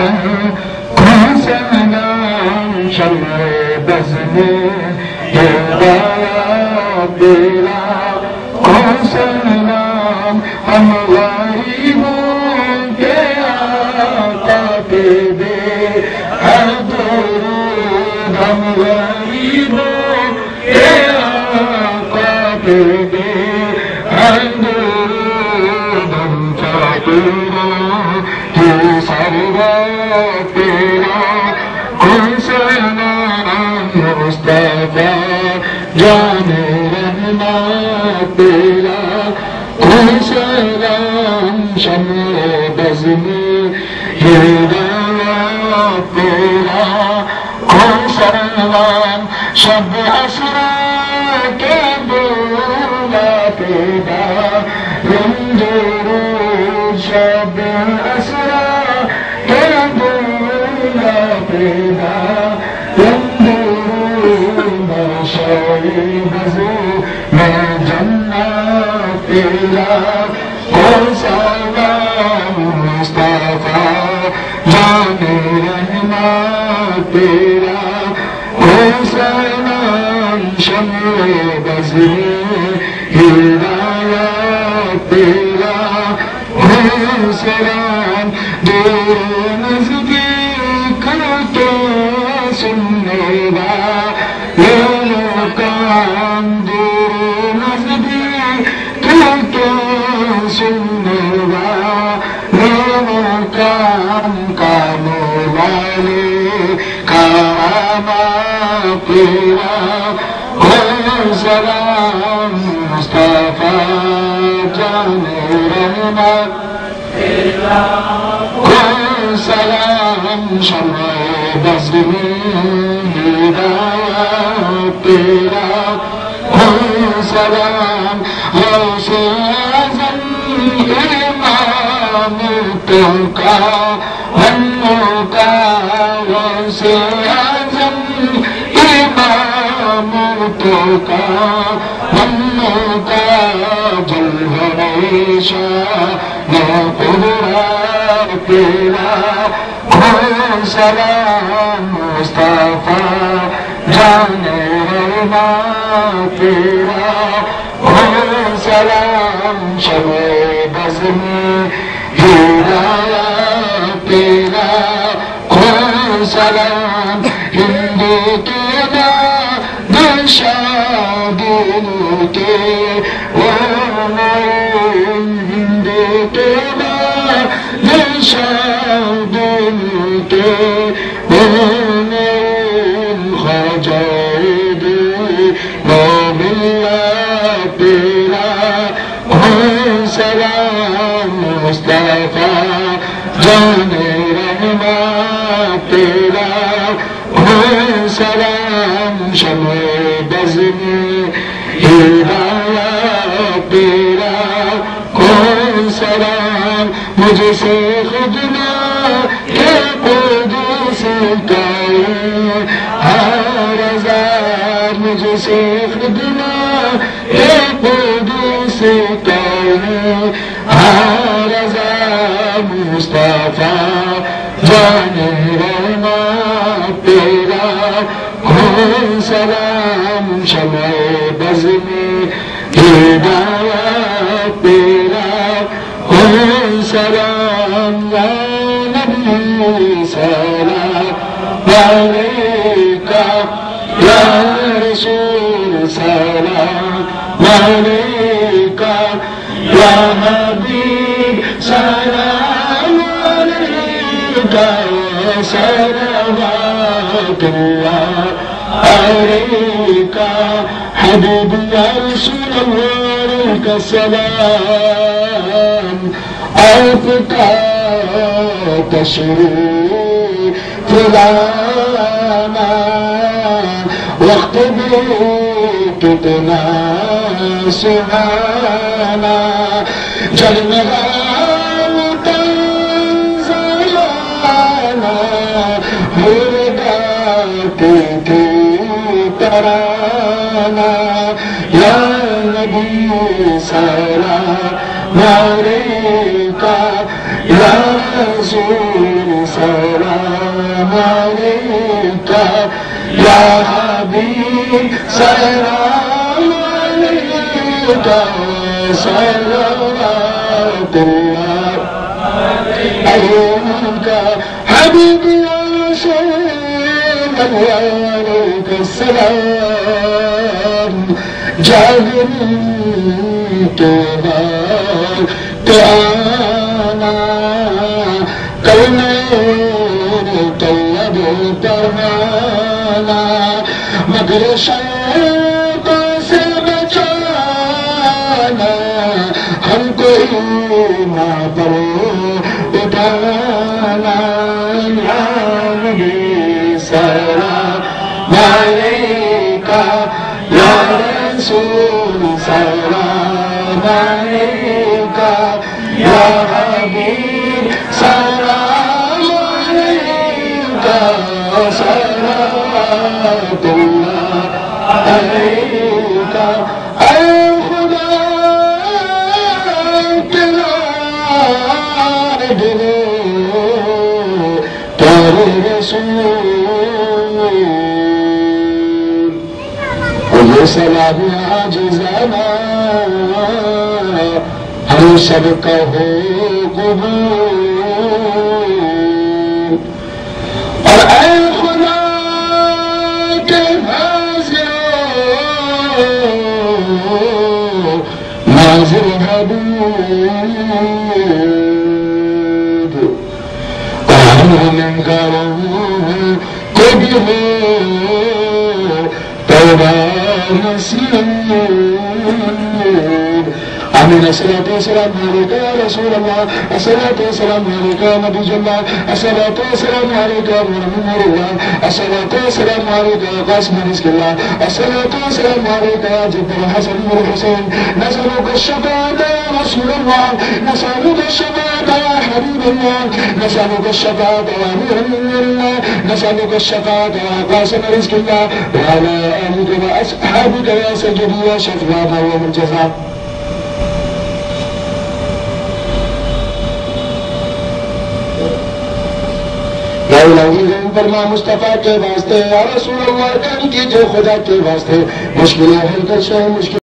कौन सलाम शम्मे बज़ में हिदायत तेरा, कौन सलाम हम गरीबों के आका पे दे, हर दुरूद हम गरीबों के आका पे दे, हर दुरूद हम फातिरों की सरवत तेरा, कौन सलाम मुस्तफा जाने रहमत तेरा, कौन सलाम शम्मे बज़ में हिदायत तेरा, कौन सलाम शब असरा के बोला तेरा, दुरूद शब असरा के बोला तेरा, दुरूद शब मैं जन्नत तेरा, कौन सलाम मुस्तफा जाने रहमत तेरा, कौन सलाम शम्मे बज़ में हिदायत तेरा, कौन सलाम दूर नज़दीक के सुनने वाले काम, दूर नज़दीक के सुनने वाले काम, कानों वाले कामा तेरा, कौन सलाम मुस्तफा जाने रहमत तेरा, कौन सलाम शम्मे बज़ में हिदायत तेरा, कौन सलाम गौसे आज़म इमाम तुमका बन्नों का, गौसे आज़म इमाम तुमका बन्नों का, जलवे शान कुदरत तेरा, कौन सलाम मुस्तफा जाने रहमत तेरा, कौन सलाम शम्मे बज़ में हिदायत तेरा, कौन सलाम हिंदू के दिल के वो हिंदू के दिल के वो ख्वाजाए मिल्लत तेरा, कौन सलाम मुस्तफा जाने रहमत तेरा, कौन सलाम शम्मे बज़ में हिदायत तेरा, कौन सलाम मुझसे खुद ना के कुदस का हर रज़ा, मुझसे खुद ना के कुदस का हर रज़ा, मुस्तफा जाने रहमत तेरा, कौन सलाम शम्मे बज़ में हिदायत तेरा, कौन सलाम या नबी सलाम अलैका, या रसूल सलाम अलैका, या हबीब सलाम अलैका, सलावतुल्लाह अलैका, हबीब या रसूल अलैका सलाम, आपका तशरीफ लाना वक्त भी कितना सुहाना, जलमगाता ज़लाना हुर्गाती थी तराना, या नबी सलाम अलैका, या रसूल सलाम अलैका या हबीब सलाम अलैका सल्लल्लाहु अलैका हबीबी या अलैका सलाम जाहिर तो आना परवाना मगर शैतान से बचाना हमको ना पड़े उठाना या नबी सलाम अलैका या रसूल सलाम अलैका या हबीब सलाम अलैका सल्लल्लाहु अलैका ऐ खुदा तेरा दिल तेरे रसूल और ये सलाम आज ज़माना हम सब कहो कबूल और ऐ खुदा के नाज़िर हबूब और हम गुनहगारों को भी हो तौबा नसीब आमीन अस्सलातु वस्सलामु अलैका या रसूल अल्लाह अस्सलातु वस्सलामु अलैका या नबी अल्लाह अस्सलातु वस्सलामु अलैका या नूर अल्लाह अस्सलातु वस्सलामु अलैका या कासिम रिज़्क़िल्लाह अस्सलातु वस्सलामु अलैका या जद्दल हसन वल हुसैन नसअलुका अश-शफ़ाअत या रसूल अल्लाह नसअलुका अश-शफ़ाअत या हबीब अल्लाह नसअलुका अश-शफ़ाअत या अमीर अल्लाह नसअलुका अश-शफ़ाअत या कासिम रिज़्क़िल्लाह व अला आलिका व अस्हाबिका या सय्यदी या शफ़ीअना व मुजज़ा फरमा मुस्तफा के वास्ते या रसूल अल्लाह कीजिए खुदा के वास्ते मुश्किलें हल कर मुश्किल